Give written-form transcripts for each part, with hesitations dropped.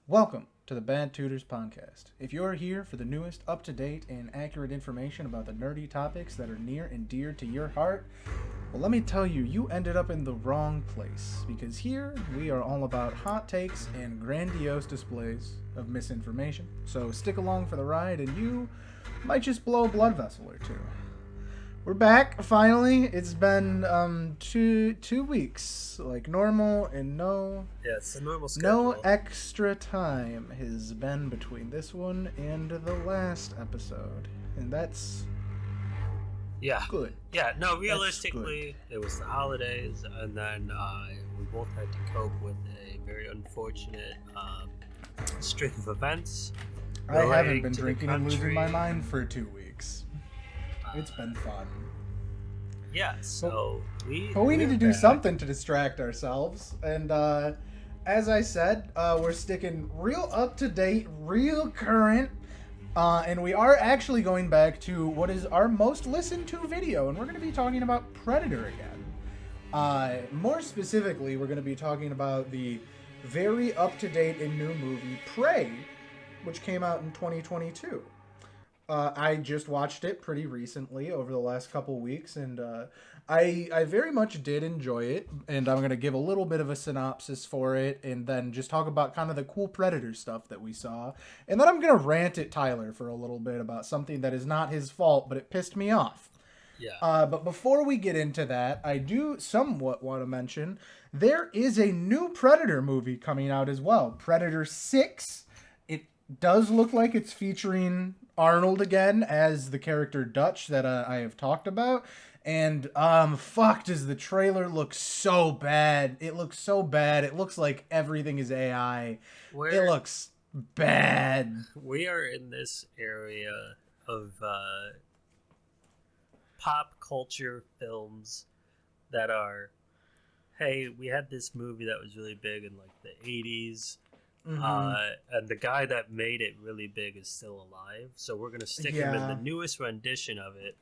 Welcome to the Bad Tutors podcast. If you're here for the newest, up-to-date, and accurate information about the nerdy topics that are near and dear to your heart, well, let me tell you, you ended up in the wrong place, because here we are all about hot takes and grandiose displays of misinformation. So stick along for the ride, and you might just blow a blood vessel or two. We're back, finally. It's been two weeks, like normal, and Yeah, it's a normal schedule. no extra time has been between this one and the last episode. And that's Yeah. good. Yeah, no, realistically, it was the holidays, and then we both had to cope with a very unfortunate string of events. I haven't relating been to the drinking and losing my country. mind for 2 weeks. It's been fun. Yeah, so But we need to do something to distract ourselves. And as I said, we're sticking real up-to-date, real current. And we are actually going back to what is our most listened to video. And we're going to be talking about Predator again. More specifically, we're going to be talking about the very up-to-date and new movie Prey, which came out in 2022. I just watched it pretty recently over the last couple weeks, and I very much did enjoy it. And I'm going to give a little bit of a synopsis for it, and then just talk about kind of the cool Predator stuff that we saw. And then I'm going to rant at Tyler for a little bit about something that is not his fault, but it pissed me off. Yeah. But before we get into that, I do somewhat want to mention there is a new Predator movie coming out as well. Predator 6. It does look like it's featuring Arnold again as the character Dutch that I have talked about. And fuck, does the trailer look so bad. It looks so bad. It looks like everything is AI. It looks bad. We are in this area of pop culture films that are, hey, we had this movie that was really big in like the 80s. And the guy that made it really big is still alive, so we're gonna stick him in the newest rendition of it,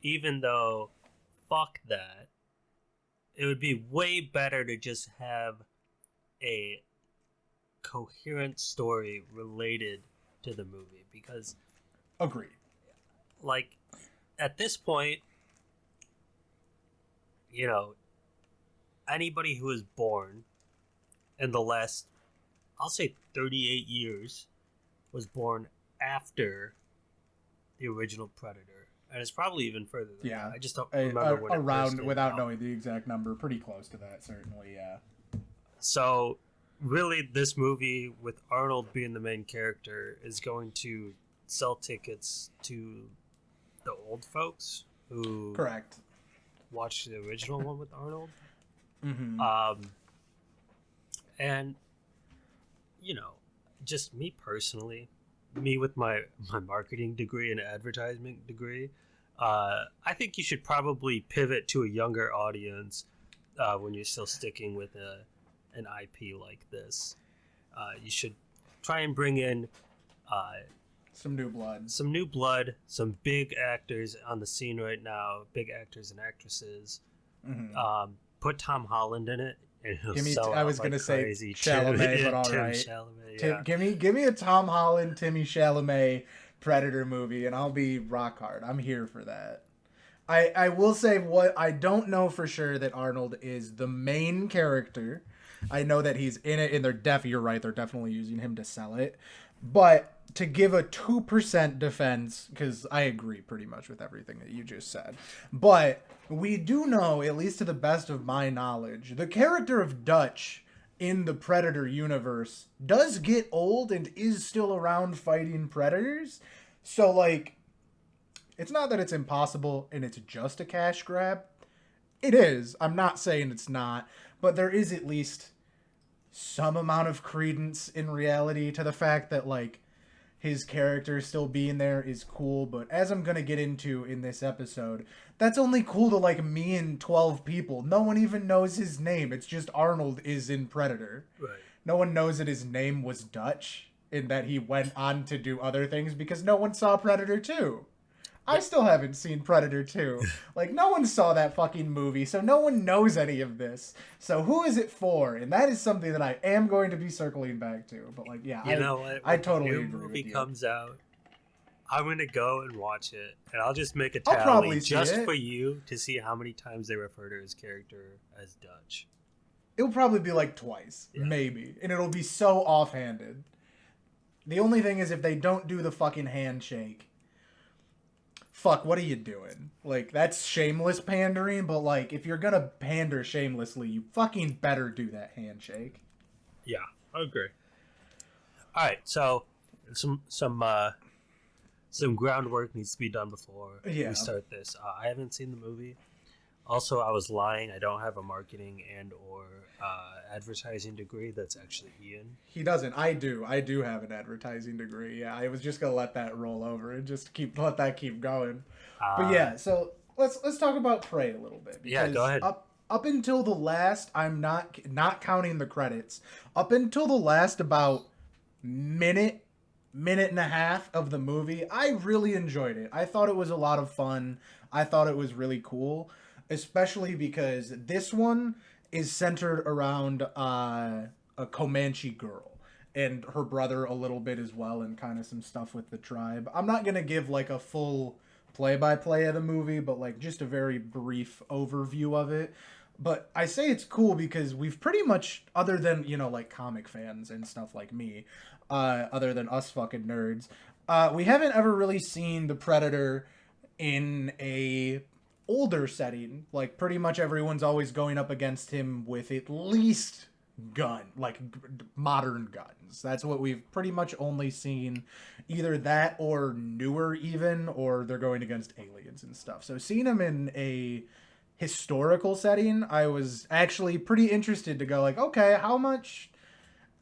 even though fuck that. It would be way better to just have a coherent story related to the movie, because Agreed. like at this point, anybody who was born in the last, I'll say 38 years, was born after the original Predator. And it's probably even further than that. I just don't remember when it around first came without out. knowing the exact number. Pretty close to that, certainly. Yeah. So, really, this movie, with Arnold being the main character, is going to sell tickets to the old folks who Correct. watched the original one with Arnold. Mm-hmm. And just me personally, me with my marketing degree and advertisement degree, I think you should probably pivot to a younger audience when you're still sticking with an IP like this. You should try and bring in Some new blood. some big actors on the scene right now, big actors and actresses. Mm-hmm. Put Tom Holland in it. And he'll Give me. sell I out was like gonna say crazy. Chalamet, but all Tim right. Chalamet, yeah. Give me a Tom Holland, Timmy Chalamet Predator movie, and I'll be rock hard. I'm here for that. I will say what I don't know for sure that Arnold is the main character. I know that he's in it, and you're right, they're definitely using him to sell it. But to give a 2% defense, because I agree pretty much with everything that you just said, but we do know, at least to the best of my knowledge, the character of Dutch in the Predator universe does get old and is still around fighting predators. So, like, it's not that it's impossible and it's just a cash grab. It is. I'm not saying it's not, but there is at least some amount of credence in reality to the fact that, like, his character still being there is cool. But as I'm going to get into in this episode, that's only cool to, like, me and 12 people. No one even knows his name. It's just Arnold is in Predator. Right. No one knows that his name was Dutch and that he went on to do other things because no one saw Predator 2. I still haven't seen Predator 2. Like, no one saw that fucking movie, so no one knows any of this. So who is it for? And that is something that I am going to be circling back to. But, like, yeah, You know what? I When totally the new agree movie with you. comes out, I'm gonna go and watch it, and I'll just make a I'll tally probably see just it. for you to see how many times they refer to his character as Dutch. It'll probably be like twice, maybe. And it'll be so offhanded. The only thing is if they don't do the fucking handshake, fuck, what are you doing? Like, that's shameless pandering, but, like, if you're gonna pander shamelessly, you fucking better do that handshake. Yeah, I agree. All right, so some groundwork needs to be done before we start this. I haven't seen the movie. Also, I was lying. I don't have a marketing and or advertising degree. That's actually Ian. He doesn't. I do. I do have an advertising degree. Yeah, I was just gonna let that roll over and just let that keep going. But yeah, so let's talk about Prey a little bit. Yeah, go ahead. Up until the last, I'm not counting the credits. Up until the last about minute and a half of the movie, I really enjoyed it. I thought it was a lot of fun. I thought it was really cool, especially because this one is centered around a Comanche girl and her brother a little bit as well, and kind of some stuff with the tribe. I'm not gonna give like a full play-by-play of the movie, but like just a very brief overview of it. But I say it's cool because we've pretty much, other than, you know, like comic fans and stuff like me, other than us fucking nerds, we haven't ever really seen the Predator in a older setting. Like, pretty much everyone's always going up against him with at least modern guns. That's what we've pretty much only seen, either that or newer even, or they're going against aliens and stuff. So seeing him in a historical setting, I was actually pretty interested to go like, okay, how much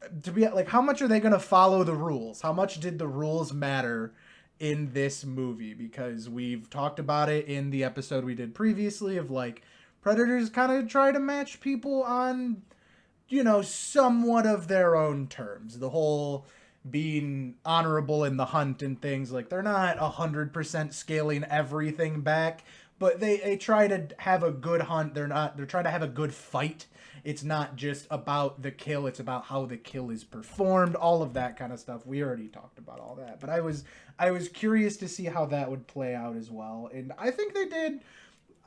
are they going to follow the rules? How much did the rules matter in this movie? Because we've talked about it in the episode we did previously of like predators kind of try to match people on, you know, somewhat of their own terms. The whole being honorable in the hunt and things, like they're not 100% scaling everything back, but they try to have a good hunt. They're trying to have a good fight. It's not just about the kill, it's about how the kill is performed, all of that kind of stuff. We already talked about all that. But I was curious to see how that would play out as well. And I think they did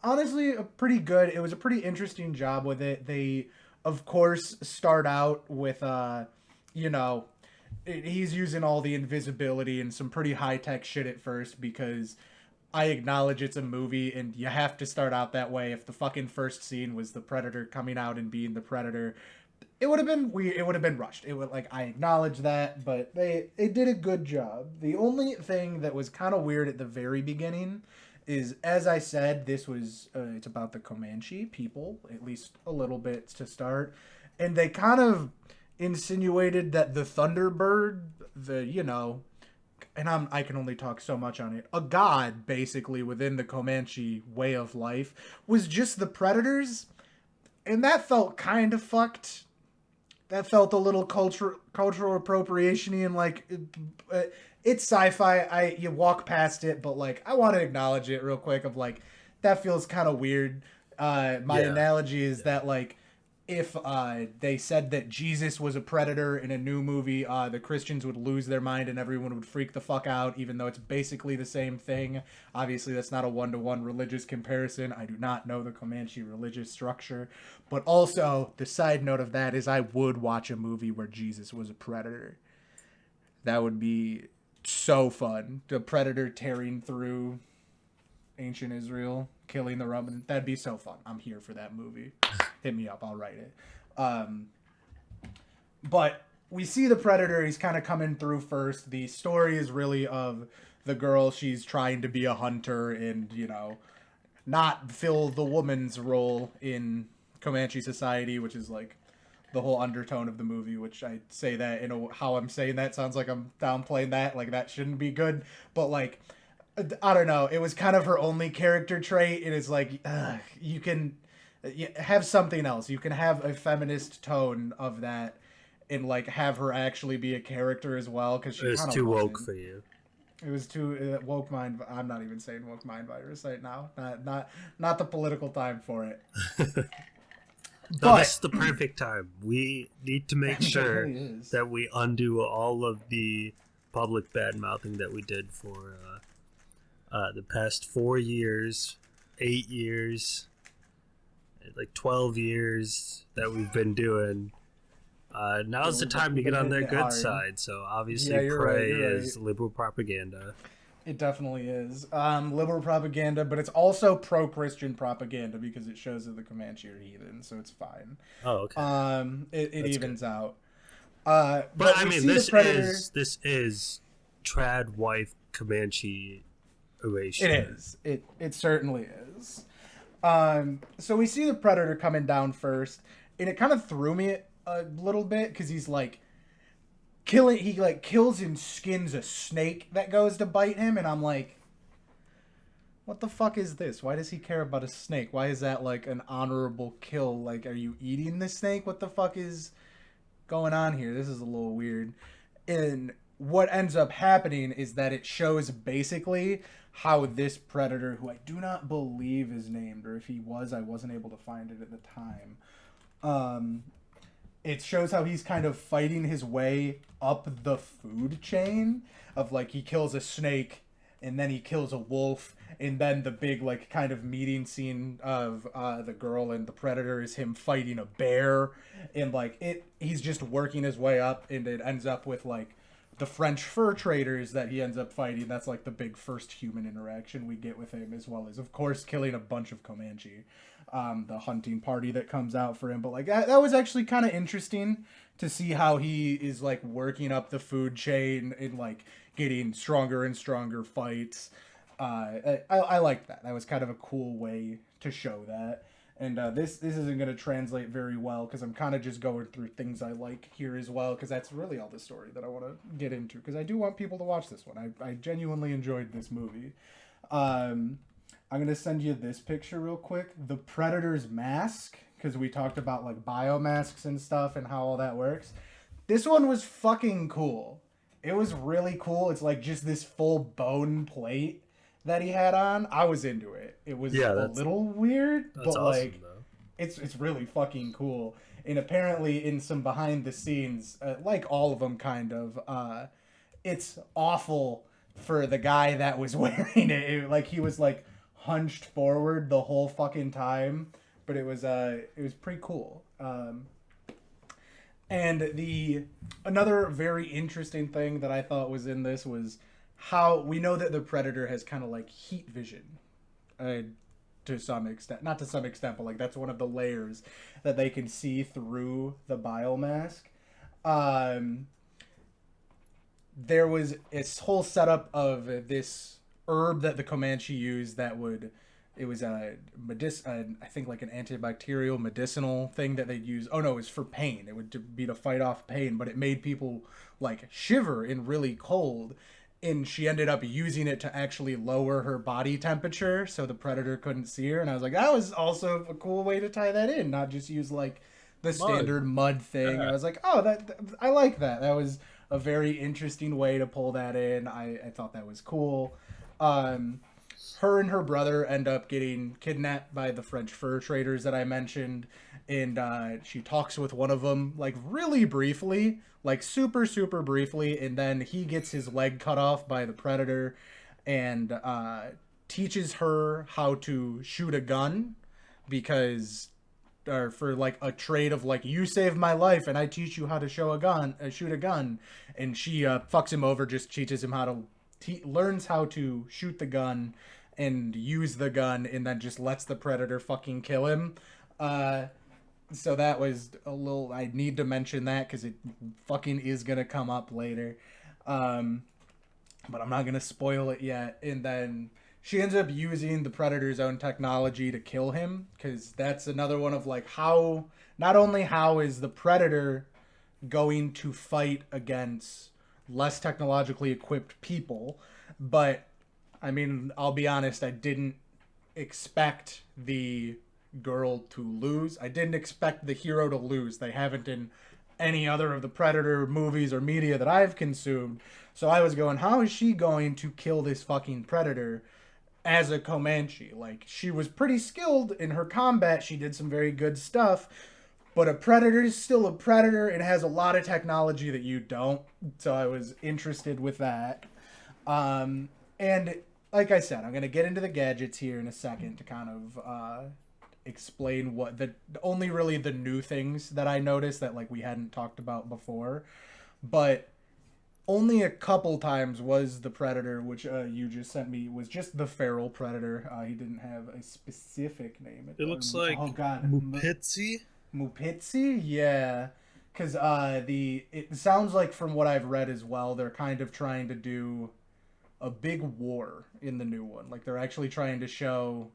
honestly a pretty good. It was a pretty interesting job with it. They of course start out with you know, he's using all the invisibility and some pretty high-tech shit at first, because I acknowledge it's a movie and you have to start out that way. If the fucking first scene was the Predator coming out and being the Predator, it would have been weird. It would have been rushed. It would, like, I acknowledge that, but they did a good job. The only thing that was kind of weird at the very beginning is, as I said, this was it's about the Comanche people, at least a little bit to start, and they kind of insinuated that the Thunderbird, you know, and I can only talk so much on it, a god, basically, within the Comanche way of life, was just the predators. And that felt kind of fucked. That felt a little cultural appropriation-y, and, like, it's sci-fi. You walk past it, but, like, I want to acknowledge it real quick of, like, that feels kind of weird. My analogy is that, like, if they said that Jesus was a predator in a new movie, the Christians would lose their mind and everyone would freak the fuck out, even though it's basically the same thing. Obviously, that's not a one-to-one religious comparison. I do not know the Comanche religious structure. But also, the side note of that is I would watch a movie where Jesus was a predator. That would be so fun. The predator tearing through ancient Israel, killing the Roman. That'd be so fun. I'm here for that movie. Hit me up, I'll write it. But we see the Predator, he's kind of coming through first. The story is really of the girl, she's trying to be a hunter and, you know, not fill the woman's role in Comanche society, which is like the whole undertone of the movie, which I say that in how I'm saying that sounds like I'm downplaying that, like that shouldn't be good, but like, I don't know, it was kind of her only character trait. It is like, you can have something else. You can have a feminist tone of that and like have her actually be a character as well, because she it's kind of too woke for you. It was too woke mind. I'm not even saying woke mind virus right now. Not the political time for it. No, this is the perfect time. We need to make sure really that we undo all of the public bad mouthing that we did for the past 4 years, 8 years, like 12 years that we've been doing. Now's the time to get on their good side. So obviously, Prey is liberal propaganda. It definitely is liberal propaganda, but it's also pro-Christian propaganda because it shows that the Comanche are heathen, so it's fine. Oh, okay. It evens out. But I mean, this is trad wife Comanche erasure. It is. It certainly is. So we see the Predator coming down first, and it kind of threw me a little bit because he's like he like kills and skins a snake that goes to bite him, and I'm like, what the fuck is this? Why does he care about a snake? Why is that like an honorable kill? Like, are you eating the snake? What the fuck is going on here? This is a little weird. And what ends up happening is that it shows basically how this Predator, who I do not believe is named, or if he was, I wasn't able to find it at the time. It shows how he's kind of fighting his way up the food chain of like he kills a snake and then he kills a wolf, and then the big like kind of meeting scene of the girl and the Predator is him fighting a bear, and like he's just working his way up, and it ends up with like the French fur traders that he ends up fighting. That's like the big first human interaction we get with him, as well as of course killing a bunch of Comanche. The hunting party that comes out for him, but like that was actually kind of interesting to see how he is like working up the food chain and like getting stronger and stronger fights. I liked that. That was kind of a cool way to show that. And this isn't going to translate very well because I'm kind of just going through things I like here as well, because that's really all the story that I want to get into, because I do want people to watch this one. I genuinely enjoyed this movie. I'm going to send you this picture real quick. The Predator's mask, because we talked about like biomasks and stuff and how all that works. This one was fucking cool. It was really cool. It's like just this full bone plate that he had on. I was into it. It was a little weird, but awesome, like though. It's really fucking cool. And apparently in some behind the scenes, like all of them kind of, it's awful for the guy that was wearing it. Like he was like hunched forward the whole fucking time, but it was pretty cool. And another very interesting thing that I thought was in this was how we know that the Predator has kind of like heat vision, to some extent. Not to some extent, but like that's one of the layers that they can see through the biomask. There was this whole setup of this herb that the Comanche used that it was I think like an antibacterial medicinal thing that they'd use. Oh no, it was for pain. It would be to fight off pain, but it made people like shiver in really cold. And she ended up using it to actually lower her body temperature so the Predator couldn't see her. And I was like, that was also a cool way to tie that in, not just use like the standard mud thing. Yeah. I was like, oh, I like that. That was a very interesting way to pull that in. I thought that was cool. Her and her brother end up getting kidnapped by the French fur traders that I mentioned, and she talks with one of them like really briefly, like super briefly, and then he gets his leg cut off by the Predator and teaches her how to shoot a gun, because or for like a trade of like, you saved my life and I teach you how to shoot a gun, and she fucks him over, just teaches him how to learns how to shoot the gun and use the gun, and then just lets the Predator fucking kill him. So that was a little, I need to mention that because it fucking is gonna come up later, but I'm not gonna spoil it yet. And then she ends up using the Predator's own technology to kill him, because that's another one of like how, not only how is the Predator going to fight against less technologically equipped people, but I mean, I'll be honest, I didn't expect the girl to lose. I didn't expect the hero to lose. They haven't in any other of the Predator movies or media that I've consumed. So I was going, how is she going to kill this fucking Predator as a Comanche? Like, she was pretty skilled in her combat. She did some very good stuff. But a Predator is still a Predator. It has a lot of technology that you don't. So I was interested with that. And like I said, I'm going to get into the gadgets here in a second to kind of explain what only really the new things that I noticed that like we hadn't talked about before. But only a couple times was the Predator, which you just sent me, was just the feral Predator. He didn't have a specific name. It looks like Mupitzi. Mupitzi? Yeah. Because it sounds like from what I've read as well, they're kind of trying to do a big war in the new one. Like, they're actually trying to show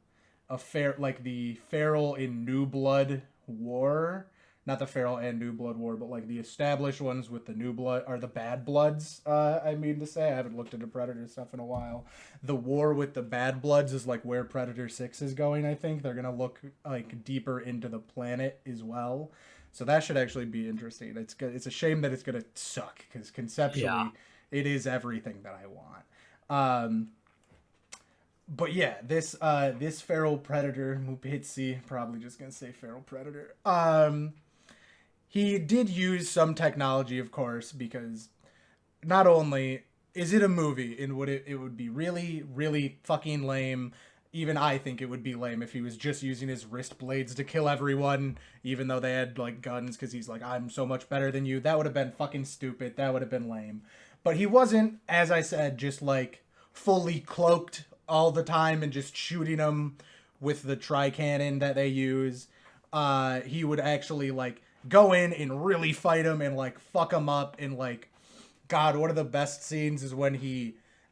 the feral in New Blood War. Not the feral and New Blood War, but like the established ones with the New Blood, or the Bad Bloods, I mean to say. I haven't looked into Predator stuff in a while. The war with the Bad Bloods is like where Predator 6 is going, I think. They're going to look like deeper into the planet as well. So that should actually be interesting. It's a shame that it's going to suck, because conceptually it is everything that I want. But yeah, this feral Predator, Mupitzi, probably just going to say feral Predator. He did use some technology, of course, because not only is it a movie, and it would be really, really fucking lame. Even I think it would be lame if he was just using his wrist blades to kill everyone, even though they had like guns, because he's like, I'm so much better than you. That would have been fucking stupid. That would have been lame. But he wasn't, as I said, just like fully cloaked all the time and just shooting them with the tri-cannon that they use. He would actually like go in and really fight him and like fuck him up. And like, God, one of the best scenes is when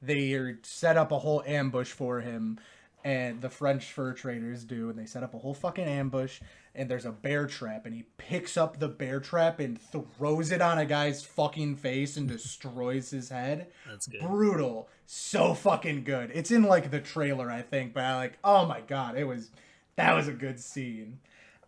they set up a whole ambush for him, and the French fur traders do, and they set up a whole fucking ambush, and there's a bear trap, and he picks up the bear trap and throws it on a guy's fucking face and destroys his head. That's good. Brutal. So fucking good. It's in like the trailer, I think, but I like, oh my God, that was a good scene.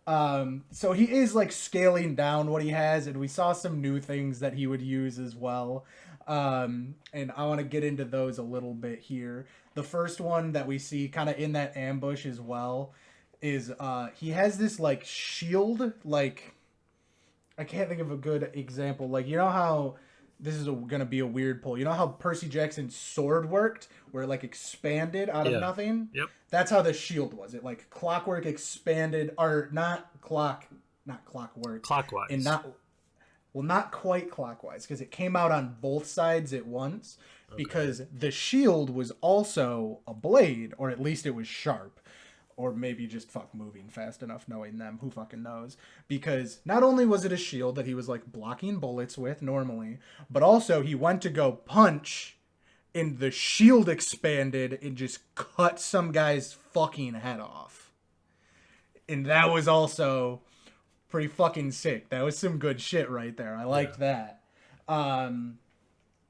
So he is like scaling down what he has, and we saw some new things that he would use as well. And I want to get into those a little bit here. The first one that we see kind of in that ambush as well is he has this like shield, like, I can't think of a good example. Like, you know how this is going to be a weird pull. You know how Percy Jackson's sword worked, where it like expanded out of nothing? Yep. That's how the shield was. It like clockwork expanded, or not clockwork. Clockwise. And not quite clockwise, because it came out on both sides at once, because the shield was also a blade, or at least it was sharp. Or maybe just moving fast enough, knowing them. Who fucking knows? Because not only was it a shield that he was like blocking bullets with normally, but also he went to go punch, and the shield expanded and just cut some guy's fucking head off. And that was also pretty fucking sick. That was some good shit right there. I liked that.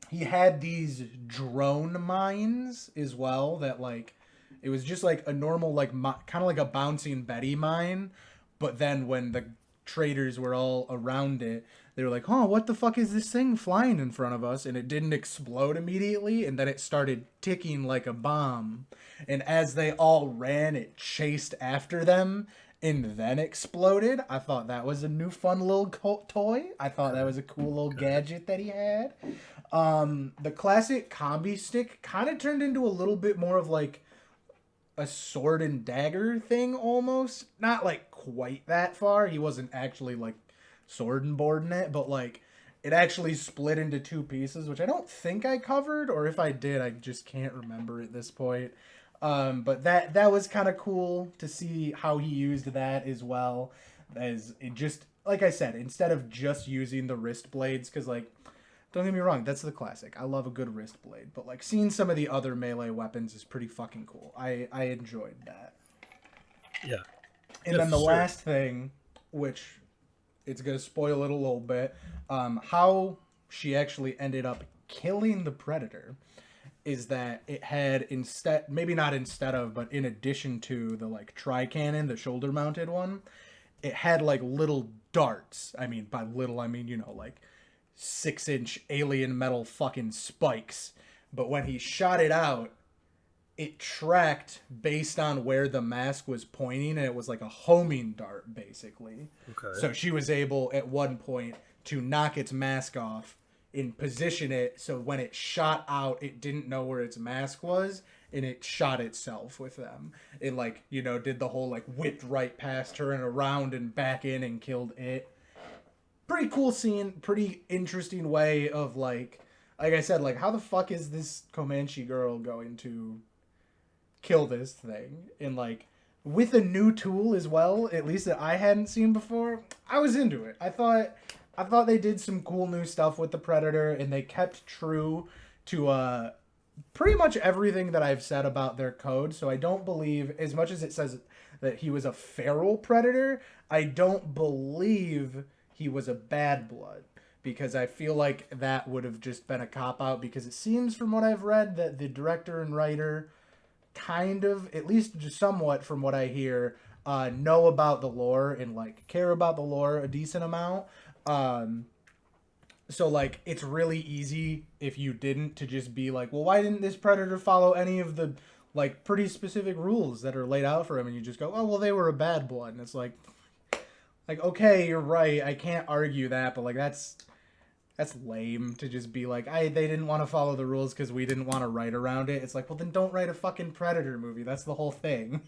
He had these drone mines as well that like, it was just like a normal, like, kind of like a bouncing Betty mine. But then when the traders were all around it, they were like, oh, what the fuck is this thing flying in front of us? And it didn't explode immediately. And then it started ticking like a bomb. And as they all ran, it chased after them and then exploded. I thought that was a new fun little toy. I thought that was a cool little gadget that he had. The classic combi stick kind of turned into a little bit more of like a sword and dagger thing almost. Not like quite that far. He wasn't actually like sword and boarding it, but like it actually split into two pieces, which I don't think I covered, or if I did, I just can't remember at this point. But that was kind of cool to see how he used that as well. As it just, like I said, instead of just using the wrist blades, because like, don't get me wrong, that's the classic. I love a good wrist blade, but like seeing some of the other melee weapons is pretty fucking cool. I enjoyed that. Yeah. And then the last thing, which it's gonna spoil it a little bit, how she actually ended up killing the Predator is that it had maybe not instead of, but in addition to the like tri-cannon, the shoulder mounted one, it had like little darts. I mean, by little, I mean, like 6-inch alien metal fucking spikes. But when he shot it out, it tracked based on where the mask was pointing, and it was like a homing dart, basically. Okay. So she was able, at one point, to knock its mask off and position it so when it shot out, it didn't know where its mask was, and it shot itself with them. It, like, did the whole, like, whipped right past her and around and back in and killed it. Pretty cool scene, pretty interesting way of, like I said, like, how the fuck is this Comanche girl going to kill this thing? And, like, with a new tool as well, at least that I hadn't seen before, I was into it. I thought they did some cool new stuff with the Predator, and they kept true to pretty much everything that I've said about their code. So I don't believe, as much as it says that he was a feral predator, I don't believe he was a bad blood, because I feel like that would have just been a cop-out, because it seems from what I've read that the director and writer kind of, at least just somewhat from what I hear, know about the lore and, like, care about the lore a decent amount. So, like, it's really easy if you didn't to just be like, well, why didn't this predator follow any of the, like, pretty specific rules that are laid out for him? And you just go, oh, well, they were a bad blood. And it's like, okay, you're right. I can't argue that, but, like, that's lame to just be like, they didn't want to follow the rules because we didn't want to write around it. It's like, well, then don't write a fucking Predator movie. That's the whole thing.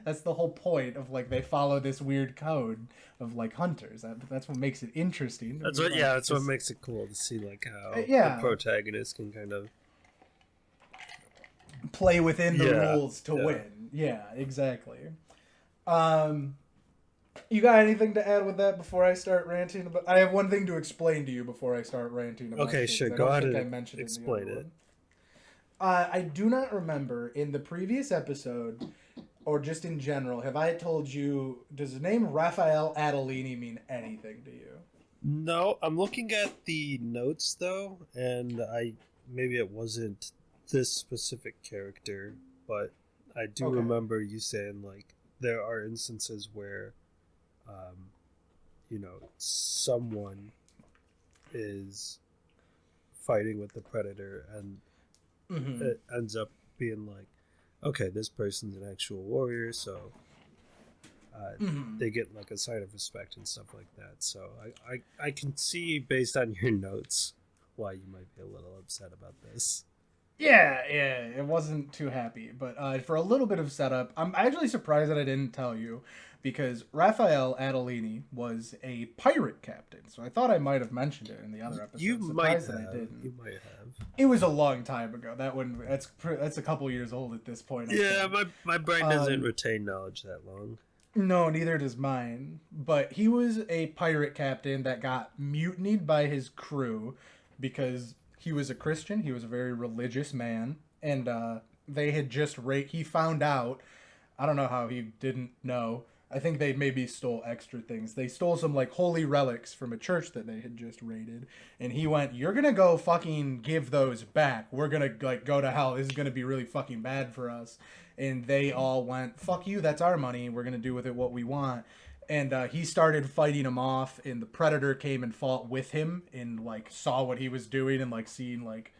That's the whole point of, like, they follow this weird code of, like, hunters. That's what makes it interesting. That's what, that's what makes it cool to see, like, how the protagonist can kind of play within the rules to win. Yeah, exactly. You got anything to add with that before I start ranting about? I have one thing to explain to you before I start ranting about. Okay, sure. Go ahead and explain it. I do not remember in the previous episode, or just in general, have I told you, does the name Raphael Adolini mean anything to you? No, I'm looking at the notes though, and maybe it wasn't this specific character, but I do remember you saying, like, there are instances where someone is fighting with the predator, and it ends up being like, okay, this person's an actual warrior, so they get, like, a sign of respect and stuff like that. So I can see, based on your notes, why you might be a little upset about this. Yeah, it wasn't too happy. But for a little bit of setup, I'm actually surprised that I didn't tell you, because Raphael Adolini was a pirate captain. So I thought I might have mentioned it in the other episode. You might have. You might have. It was a long time ago. That's a couple years old at this point. Yeah, my brain doesn't retain knowledge that long. No, neither does mine. But he was a pirate captain that got mutinied by his crew because he was a Christian. He was a very religious man. And they had just he found out, I don't know how he didn't know, I think they maybe stole extra things. They stole some, like, holy relics from a church that they had just raided. And he went, you're gonna go fucking give those back. We're gonna, like, go to hell. This is gonna be really fucking bad for us. And they all went, fuck you, that's our money. We're gonna do with it what we want. And he started fighting him off, and the Predator came and fought with him and, like, saw what he was doing and, like, seeing, like,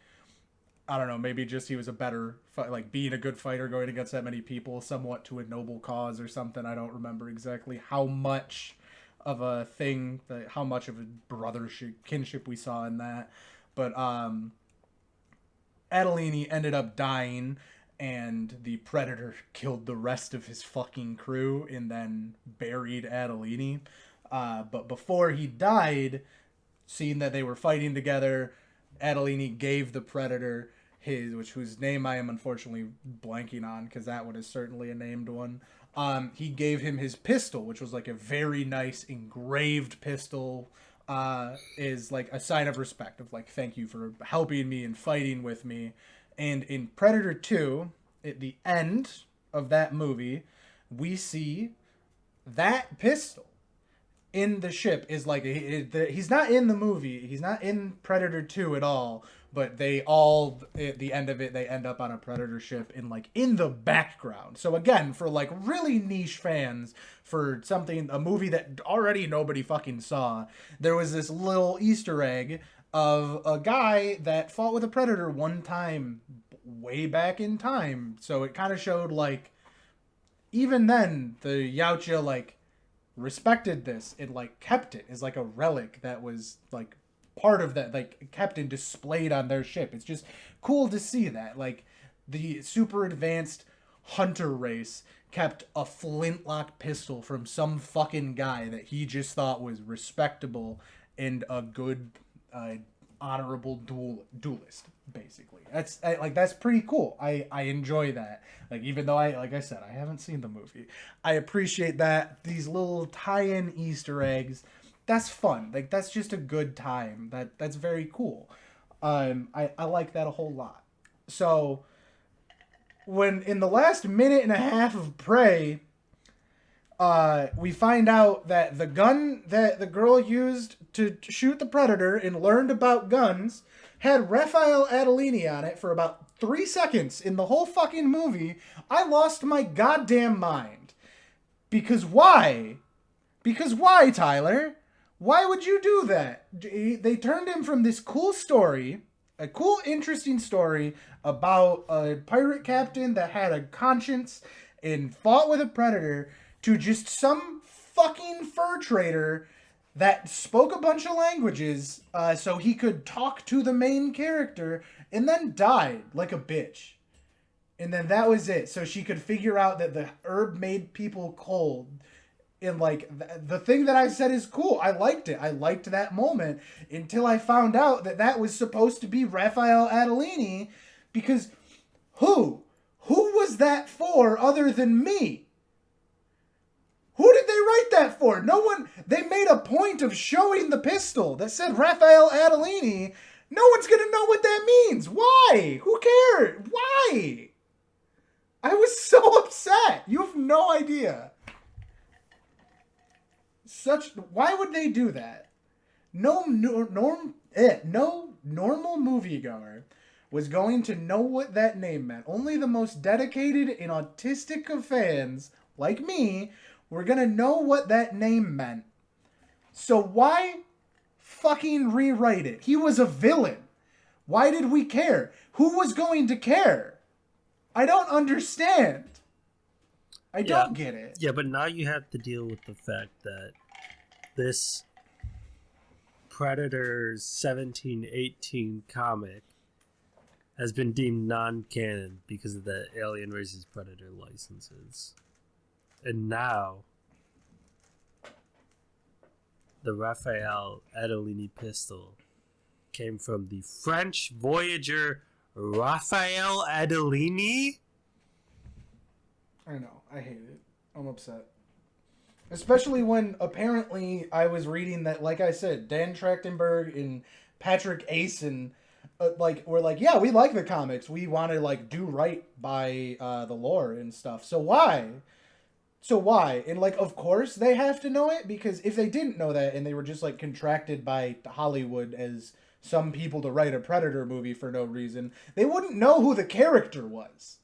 I don't know, maybe just he was a better, like, being a good fighter going against that many people, somewhat to a noble cause or something. I don't remember exactly how much of a thing, how much of a brothership, kinship we saw in that. But Adolini ended up dying, and the Predator killed the rest of his fucking crew and then buried Adolini. But before he died, seeing that they were fighting together, Adolini gave the Predator whose name I am unfortunately blanking on, because that one is certainly a named one. He gave him his pistol, which was, like, a very nice engraved pistol, is, like, a sign of respect, of, like, thank you for helping me and fighting with me. And in Predator 2, at the end of that movie, we see that pistol in the ship is like he's not in the movie. He's not in Predator 2 at all. But they all at the end of it, they end up on a Predator ship in the background. So again, for like really niche fans, for a movie that already nobody fucking saw, there was this little Easter egg of a guy that fought with a Predator one time way back in time. So it kind of showed like even then the Yautja like respected this and like kept it as like a relic that was like part of that, like kept and displayed on their ship. It's just cool to see that like the super advanced hunter race kept a flintlock pistol from some fucking guy that he just thought was respectable and a good honorable duelist, basically. That's pretty cool. I enjoy that. Like, even though like I said, I haven't seen the movie, I appreciate that these little tie-in Easter eggs. That's fun. Like, that's just a good time. That's very cool. I like that a whole lot. So when in the last minute and a half of Prey, we find out that the gun that the girl used to shoot the Predator and learned about guns had Raphael Adolini on it for about 3 seconds in the whole fucking movie. I lost my goddamn mind. Because why? Because why, Tyler? Why would you do that? They turned him from this cool story, a cool, interesting story about a pirate captain that had a conscience and fought with a Predator, to just some fucking fur trader that spoke a bunch of languages so he could talk to the main character, and then died like a bitch. And then that was it. So she could figure out that the herb made people cold. And like the thing that I said is cool. I liked it. I liked that moment until I found out that that was supposed to be Raphael Adolini, because who was that for other than me? Who did they write that for? No one. They made a point of showing the pistol that said Raphael Adolini. No one's gonna know what that means. Why? Who cares? Why? I was so upset. You have no idea. Why would they do that? No normal moviegoer was going to know what that name meant. Only the most dedicated and autistic of fans, like me, were gonna know what that name meant. So why fucking rewrite it? He was a villain. Why did we care? Who was going to care? I don't understand. I don't get it. Yeah, but now you have to deal with the fact that this Predator 1718 comic has been deemed non-canon because of the Alien vs. Predator licenses. And now, the Raphael Adolini pistol came from the French Voyager Raphael Adolini? I know. I hate it. I'm upset. Especially when apparently I was reading that, like I said, Dan Trachtenberg and Patrick Asen were like, yeah, we like the comics. We want to like do right by the lore and stuff. So why? And like, of course they have to know it, because if they didn't know that and they were just like contracted by Hollywood as some people to write a Predator movie for no reason, they wouldn't know who the character was.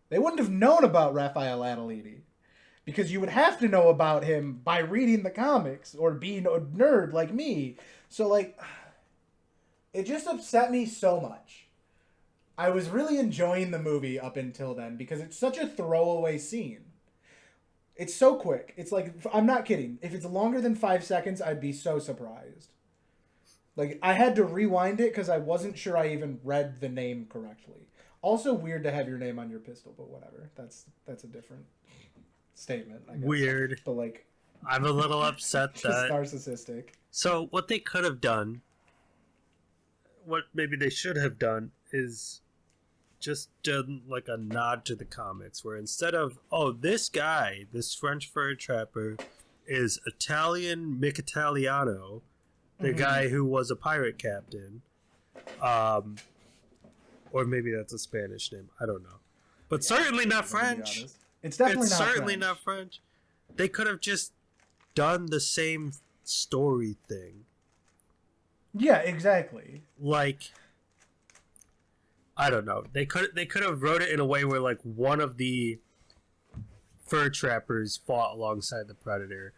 They wouldn't have known about Raphael Adolini, because you would have to know about him by reading the comics or being a nerd like me. So like, it just upset me so much. I was really enjoying the movie up until then because it's such a throwaway scene. It's so quick. It's like, I'm not kidding. If it's longer than 5 seconds, I'd be so surprised. Like, I had to rewind it because I wasn't sure I even read the name correctly. Also weird to have your name on your pistol, but whatever. That's a different statement, I guess. Weird. But like, I'm a little upset that... narcissistic. So, what they could have done, what maybe they should have done, is just done like a nod to the comics, where instead of, oh, this guy, this French fur trapper, is Italian Mick Italiano, the guy who was a pirate captain, or maybe that's a Spanish name, I don't know, but certainly not French. It's definitely not French. They could have just done the same story thing. Yeah, exactly. Like, I don't know. They could have wrote it in a way where like one of the fur trappers fought alongside the predator,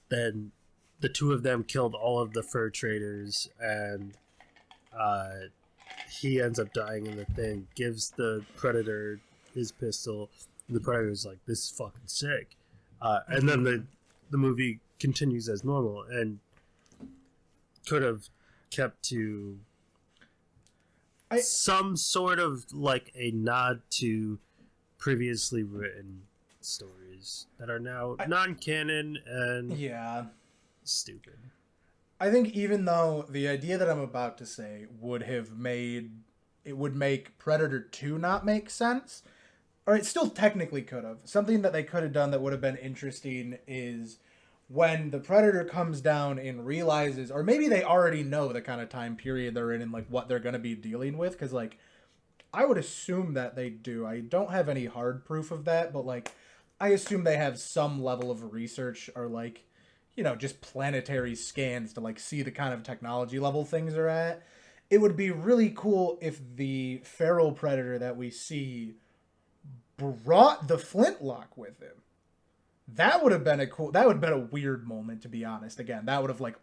then the two of them killed all of the fur traders, and he ends up dying in the thing. Gives the predator his pistol. And the predator's like, "This is fucking sick," and then the movie continues as normal, and could have kept to some sort of like a nod to previously written stories that are now non-canon and stupid. I think even though the idea that I'm about to say would make Predator 2 not make sense, or it still technically could have. Something that they could have done that would have been interesting is when the Predator comes down and realizes, or maybe they already know the kind of time period they're in and like what they're going to be dealing with, because like I would assume that they do. I don't have any hard proof of that, but like I assume they have some level of research or like, you know, just planetary scans to like see the kind of technology level things are at. It would be really cool if the feral predator that we see brought the flintlock with him. That would have been a weird moment, to be honest. Again, that would have like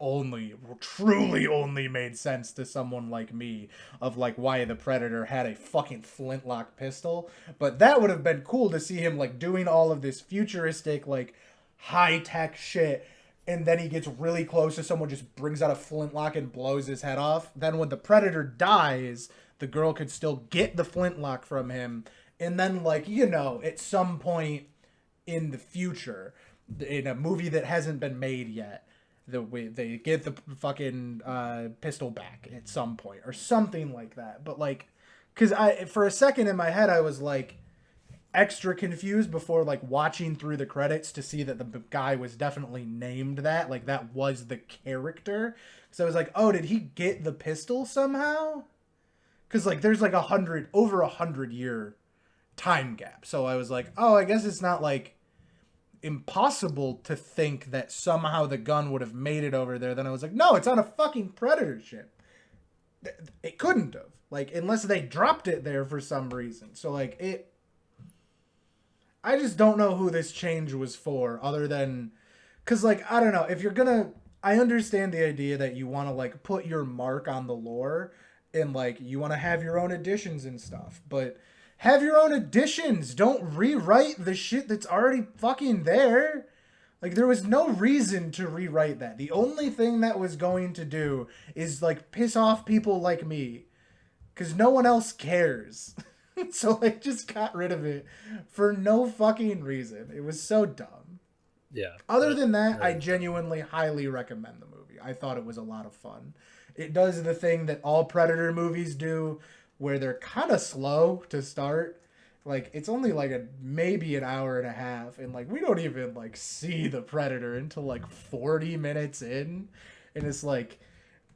truly only made sense to someone like me of like why the Predator had a fucking flintlock pistol. But that would have been cool to see him like doing all of this futuristic, like high tech shit. And then he gets really close to someone, just brings out a flintlock and blows his head off. Then when the Predator dies, the girl could still get the flintlock from him. And then like, you know, at some point in the future, in a movie that hasn't they get the fucking pistol back at some point or something like that. But like, because for a second in my head I was like extra confused before like watching through the credits to see that the guy was definitely named that, like that was the character. So I was like, oh, did he get the pistol somehow? Because like there's like over 100-year time gap. So I was like, oh, I guess it's not like impossible to think that somehow the gun would have made it over there. Then I was like, no, it's on a fucking Predator ship. It couldn't have, like, unless they dropped it there for some reason. So like I just don't know who this change was for, other than because like I don't know, if you're gonna, I understand the idea that you want to like put your mark on the lore and like you want to have your own additions and stuff, but have your own additions. Don't rewrite the shit that's already fucking there. Like, there was no reason to rewrite that. The only thing that was going to do is, like, piss off people like me. Because no one else cares. So, like, just got rid of it for no fucking reason. It was so dumb. Yeah. Other than that, I genuinely highly recommend the movie. I thought it was a lot of fun. It does the thing that all Predator movies do, where they're kind of slow to start. Like, it's only like maybe an hour and a half, and like we don't even like see the Predator until like 40 minutes in, and it's like,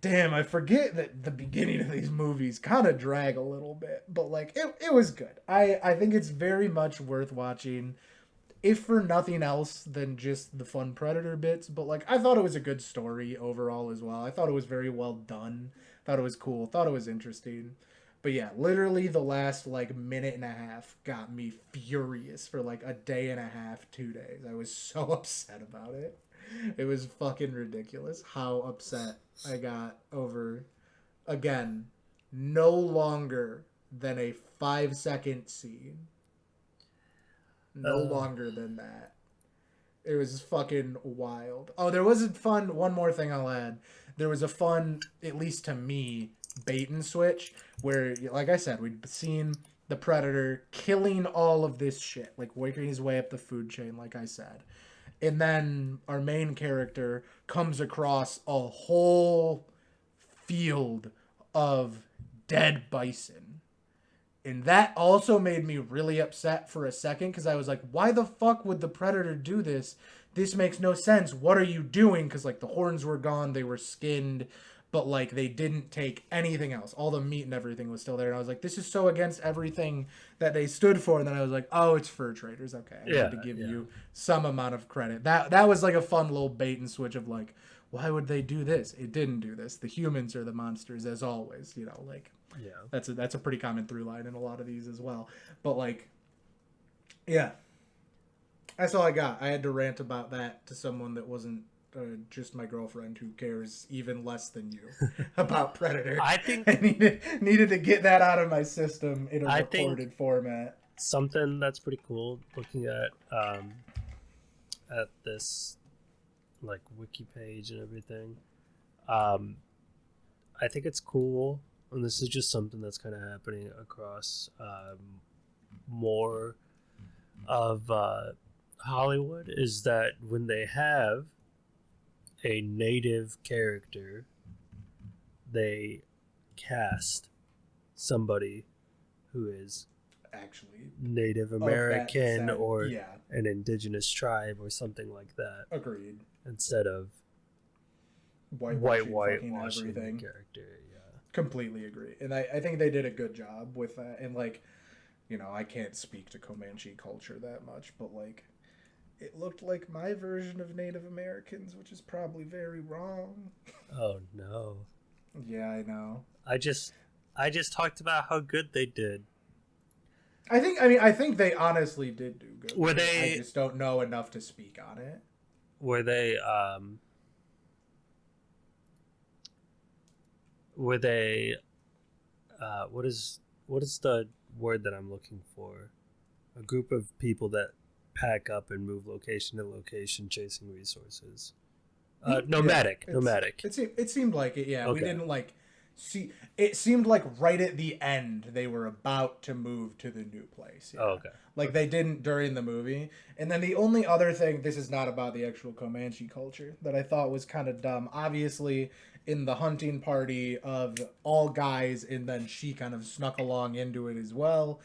damn, I forget that the beginning of these movies kind of drag a little bit, but like it was good. I think it's very much worth watching, if for nothing else than just the fun Predator bits. But like I thought it was a good story overall as well. I thought it was very well done. Thought it was cool. Thought it was interesting. But yeah, literally the last like minute and a half got me furious for like a day and a half, 2 days. I was so upset about it. It was fucking ridiculous how upset I got over, again, no longer than a 5-second scene. No longer than that. It was fucking wild. Oh, there was a fun, one more thing I'll add. There was a fun, at least to me, bait and switch where, like I said, we'd seen the Predator killing all of this shit, like working his way up the food chain, like I said. And then our main character comes across a whole field of dead bison. And that also made me really upset for a second, because I was like, why the fuck would the Predator do this? This makes no sense. What are you doing? Because like the horns were gone, they were skinned. but like they didn't take anything else. All the meat and everything was still there, and I was like, this is so against everything that they stood for. And then I was like, oh, it's fur traders. Okay, I need to give you some amount of credit. That was like a fun little bait and switch of like, why would they do this? It didn't do this. The humans are the monsters as always. You know, like that's a pretty common through line in a lot of these as well. But like, yeah, that's all I got. I had to rant about that to someone that wasn't just my girlfriend who cares even less than you about Predator. I think I needed to get that out of my system in a recorded format. Something that's pretty cool looking at this like wiki page and everything. I think it's cool, and this is just something that's kind of happening across more of Hollywood, is that when they have a native character, they cast somebody who is actually Native American or an indigenous tribe or something like that. Agreed. Instead of whitewashing everything. The character. Yeah. Completely agree. And I think they did a good job with that. And like, you know, I can't speak to Comanche culture that much, but like, it looked like my version of Native Americans, which is probably very wrong. Oh no. Yeah, I know. I just talked about how good they did. I think they honestly did do good. I just don't know enough to speak on it. Were they what is the word that I'm looking for? A group of people that pack up and move location to location chasing resources. Nomadic. It seemed like it, yeah. Okay. We didn't like see, it seemed like right at the end they were about to move to the new place. Yeah. Oh, okay. Like they didn't during the movie. And then the only other thing, this is not about the actual Comanche culture, that I thought was kind of dumb. Obviously, in the hunting party of all guys, and then she kind of snuck along into it as well.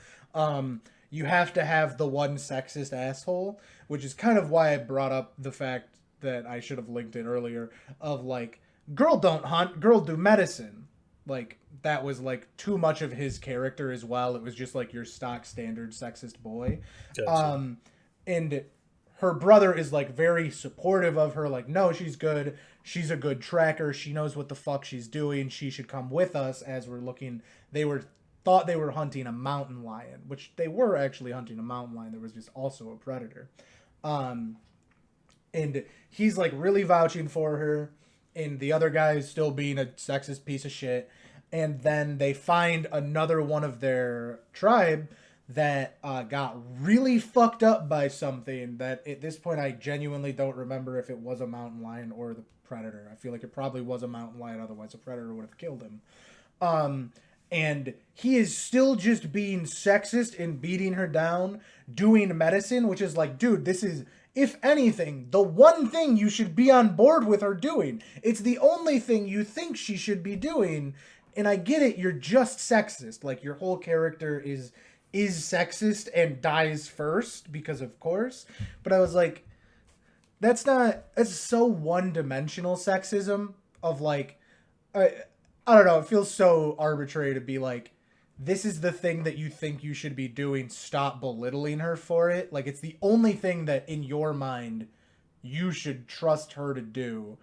You have to have the one sexist asshole, which is kind of why I brought up the fact that I should have linked it earlier of like, girl don't hunt, girl do medicine. Like, that was like too much of his character as well. It was just like your stock standard sexist boy. Gotcha. And her brother is like very supportive of her. Like, no, she's good. She's a good tracker. She knows what the fuck she's doing. She should come with us as we're looking. Thought they were hunting a mountain lion, which they were actually hunting a mountain lion. There was just also a predator. And he's like really vouching for her, and the other guy is still being a sexist piece of shit. And then they find another one of their tribe that got really fucked up by something that at this point I genuinely don't remember if it was a mountain lion or the predator. I feel like it probably was a mountain lion, otherwise a predator would have killed him. And he is still just being sexist and beating her down, doing medicine, which is like, dude, this is, if anything, the one thing you should be on board with her doing. It's the only thing you think she should be doing. And I get it, you're just sexist. Like, your whole character is sexist and dies first, because of course. But I was like, that's so one-dimensional sexism of like, I don't know, it feels so arbitrary to be like, this is the thing that you think you should be doing, stop belittling her for it. Like, it's the only thing that in your mind you should trust her to do,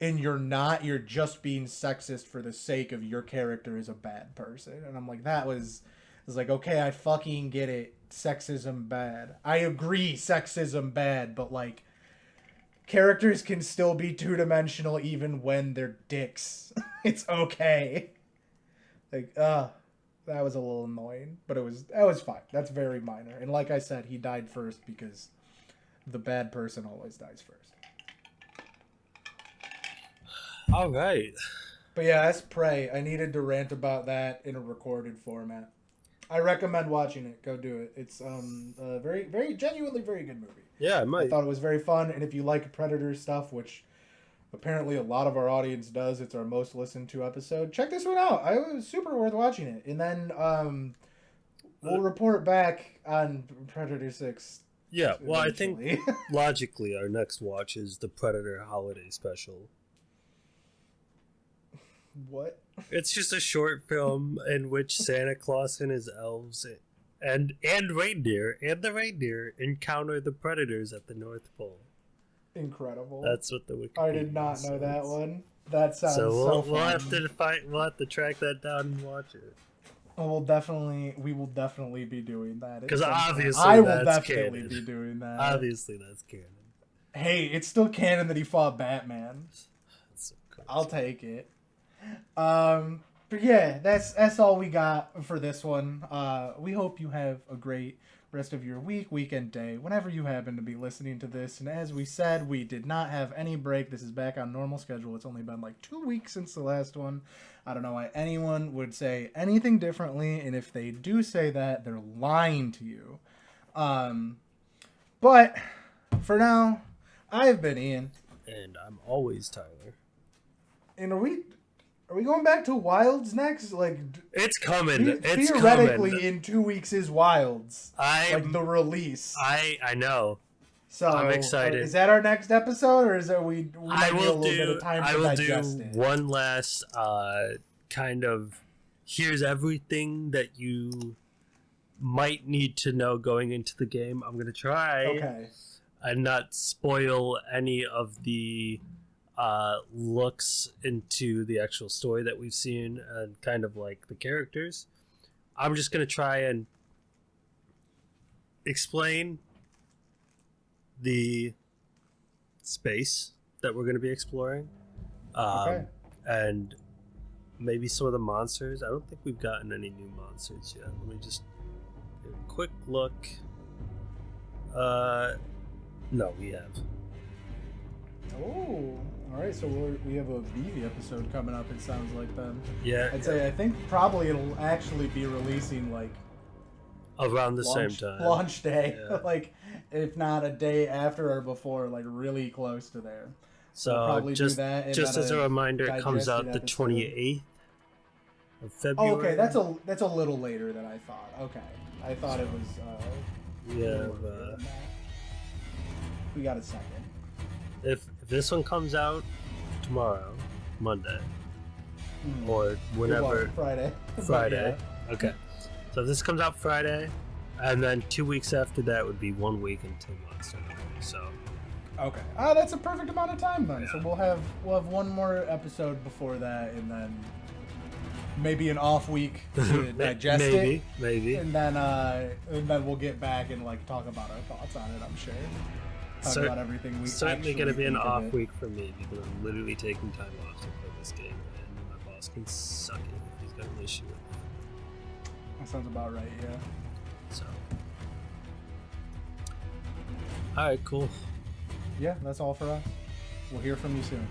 and you're not, you're just being sexist for the sake of your character is a bad person. And I'm like, I was like, okay, I fucking get it, sexism bad. I agree, sexism bad, but like, characters can still be two-dimensional even when they're dicks. It's okay. Like, that was a little annoying, but that was fine. That's very minor. And like I said, he died first because the bad person always dies first. All right. But yeah, that's Prey. I needed to rant about that in a recorded format. I recommend watching it. Go do it. It's a very, very genuinely very good movie. Yeah, I might. I thought it was very fun, and if you like Predator stuff, which apparently a lot of our audience does, it's our most listened to episode, check this one out. It was super worth watching it. And then we'll report back on Predator 6. Yeah, well, eventually. I think logically our next watch is the Predator Holiday Special. What? It's just a short film in which Santa Claus and his elves and reindeer and the reindeer encounter the predators at the North Pole. Incredible. That's what the Wikipedia I did not know that one. That sounds we'll fun. we'll have to track that down and watch it. We will definitely be doing that. Because obviously I will that's definitely canon. be doing that. Obviously that's canon. Hey, it's still canon that he fought Batman. That's so crazy. I'll take it. But yeah, that's all we got for this one. We hope you have a great rest of your weekend, day, whenever you happen to be listening to this. And as we said, we did not have any break. This is back on normal schedule. It's only been like 2 weeks since the last one. I don't know why anyone would say anything differently, and if they do say that, they're lying to you. But for now, I've been Ian. And I'm always Tyler. And are we going back to Wilds next? Like, it's coming. It's theoretically coming. in 2 weeks is Wilds. Like the release. I know. So I'm excited. Is that our next episode, or is that we might need a little bit of time to digest it? I will do one last kind of here's everything that you might need to know going into the game. I'm gonna try and not spoil any of the looks into the actual story that we've seen and kind of like the characters. I'm just gonna try and explain the space that we're going to be exploring, and maybe some of the monsters. I don't think we've gotten any new monsters yet. Let me just get a quick look. No, we have. Oh, all right. So we have a Vivi episode coming up. It sounds like then. Yeah, I'd say I think probably it'll actually be releasing like around the same time, launch day, like if not a day after or before, like really close to there. So we'll probably just do that just as a reminder, it comes out the 28th of February. Oh, okay, that's a little later than I thought. Okay, I thought it was. We got a second. If this one comes out tomorrow, Monday, or whenever, Friday. Yeah. Okay. So if this comes out Friday, and then 2 weeks after that would be 1 week until Monster Hunter. So. Okay. That's a perfect amount of time then. Yeah. So we'll have one more episode before that, and then maybe an off week to digest it. Maybe. And then we'll get back and like talk about our thoughts on it. I'm sure. Talk about everything we certainly going to be an off week for me because I'm literally taking time off to play this game, and my boss can suck it if he's got an issue with it. That sounds about right. Yeah. So. All right. Cool. Yeah, that's all for us. We'll hear from you soon.